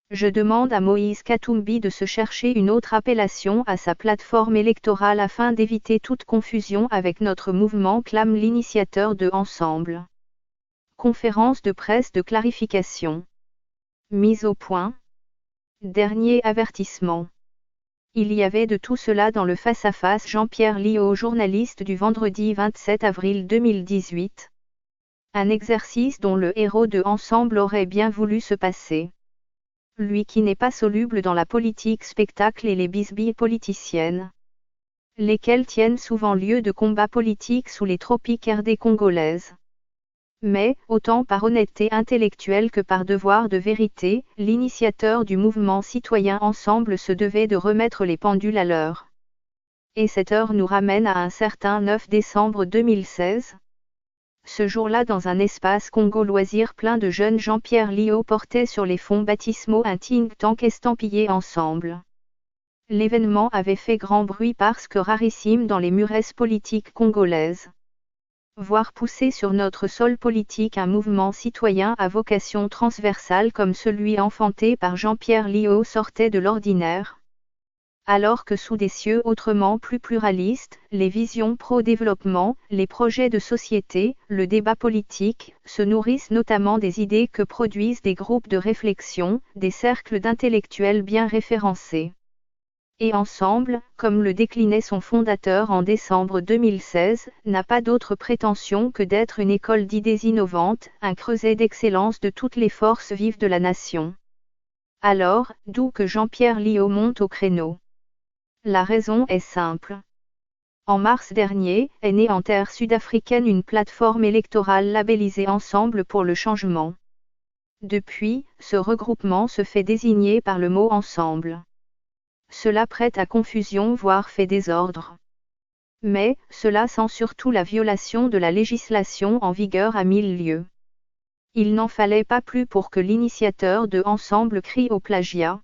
Je demande à Moïse Katumbi de se chercher une autre appellation à sa plateforme électorale afin d'éviter toute confusion avec notre mouvement, clame l'initiateur de Ensemble. Conférence de presse de clarification. Mise au point. Dernier avertissement. Il y avait de tout cela dans le face-à-face Jean-Pierre Liaud, journaliste du vendredi 27 avril 2018. Un exercice dont le héros de Ensemble aurait bien voulu se passer. Lui qui n'est pas soluble dans la politique spectacle et les bisbilles politiciennes, lesquelles tiennent souvent lieu de combats politiques sous les tropiques RD congolaises. Mais, autant par honnêteté intellectuelle que par devoir de vérité, l'initiateur du mouvement citoyen Ensemble se devait de remettre les pendules à l'heure. Et cette heure nous ramène à un certain 9 décembre 2016. Ce jour-là, dans un espace Congo Loisirs plein de jeunes, Jean-Pierre Liaud portait sur les fonds baptismaux un think tank estampillé Ensemble. L'événement avait fait grand bruit parce que rarissime dans les mûresses politiques congolaises. Voir pousser sur notre sol politique un mouvement citoyen à vocation transversale comme celui enfanté par Jean-Pierre Liaud sortait de l'ordinaire. Alors que sous des cieux autrement plus pluralistes, les visions pro-développement, les projets de société, le débat politique, se nourrissent notamment des idées que produisent des groupes de réflexion, des cercles d'intellectuels bien référencés. Et Ensemble, comme le déclinait son fondateur en décembre 2016, n'a pas d'autre prétention que d'être une école d'idées innovantes, un creuset d'excellence de toutes les forces vives de la nation. Alors, d'où que Jean-Pierre Liaud monte au créneau? La raison est simple. En mars dernier, est née en terre sud-africaine une plateforme électorale labellisée Ensemble pour le changement. Depuis, ce regroupement se fait désigner par le mot Ensemble. Cela prête à confusion voire fait désordre. Mais, cela sent surtout la violation de la législation en vigueur à 1000 lieues. Il n'en fallait pas plus pour que l'initiateur de Ensemble crie au plagiat.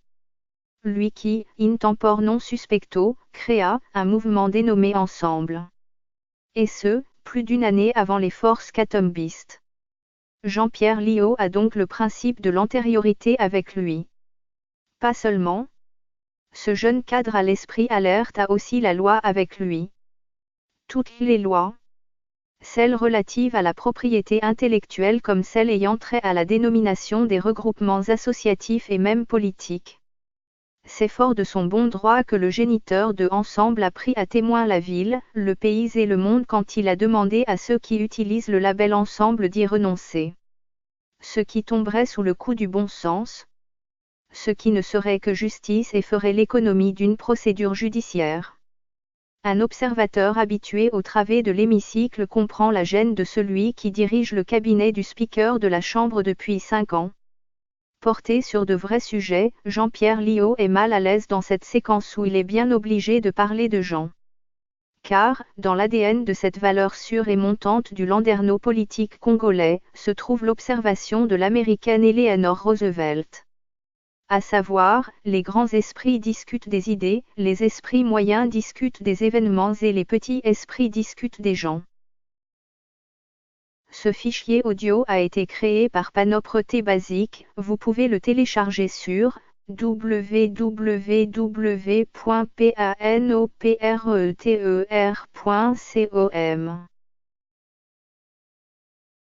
Lui qui, in tempore non suspecto, créa un mouvement dénommé Ensemble. Et ce, plus d'une année avant les forces catumbistes. Jean-Pierre Liaud a donc le principe de l'antériorité avec lui. Pas seulement. Ce jeune cadre à l'esprit alerte a aussi la loi avec lui. Toutes les lois. Celles relatives à la propriété intellectuelle comme celles ayant trait à la dénomination des regroupements associatifs et même politiques. C'est fort de son bon droit que le géniteur de Ensemble a pris à témoin la ville, le pays et le monde quand il a demandé à ceux qui utilisent le label Ensemble d'y renoncer. Ce qui tomberait sous le coup du bon sens. Ce qui ne serait que justice et ferait l'économie d'une procédure judiciaire. Un observateur habitué aux travées de l'hémicycle comprend la gêne de celui qui dirige le cabinet du speaker de la Chambre depuis 5 ans. Porté sur de vrais sujets, Jean-Pierre Liaud est mal à l'aise dans cette séquence où il est bien obligé de parler de gens. Car, dans l'ADN de cette valeur sûre et montante du landerneau politique congolais, se trouve l'observation de l'américaine Eleanor Roosevelt. À savoir, les grands esprits discutent des idées, les esprits moyens discutent des événements et les petits esprits discutent des gens. Ce fichier audio a été créé par Panopreté Basic, vous pouvez le télécharger sur www.panopreter.com.